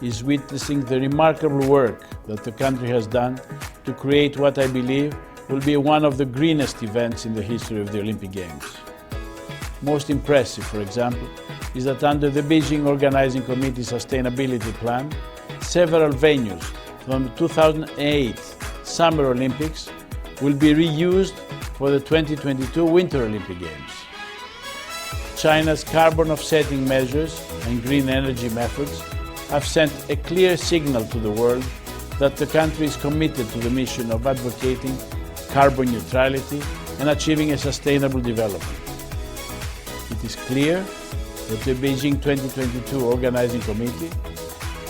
is witnessing the remarkable work that the country has done to create what I believe will be one of the greenest events in the history of the Olympic Games. Most impressive, for example, is that under the Beijing Organizing Committee Sustainability Plan, several venues from the 2008 Summer Olympics will be reused for the 2022 Winter Olympic Games. China's carbon offsetting measures and green energy methods have sent a clear signal to the world that the country is committed to the mission of advocating carbon neutrality and achieving a sustainable development. It is clear that the Beijing 2022 Organizing Committee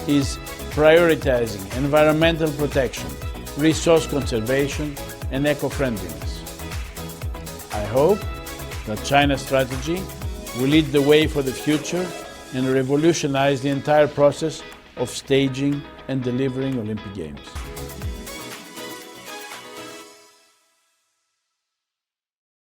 is prioritizing environmental protection, resource conservation, and eco-friendliness. I hope that China's strategy will lead the way for the future and revolutionize the entire process of staging and delivering Olympic Games.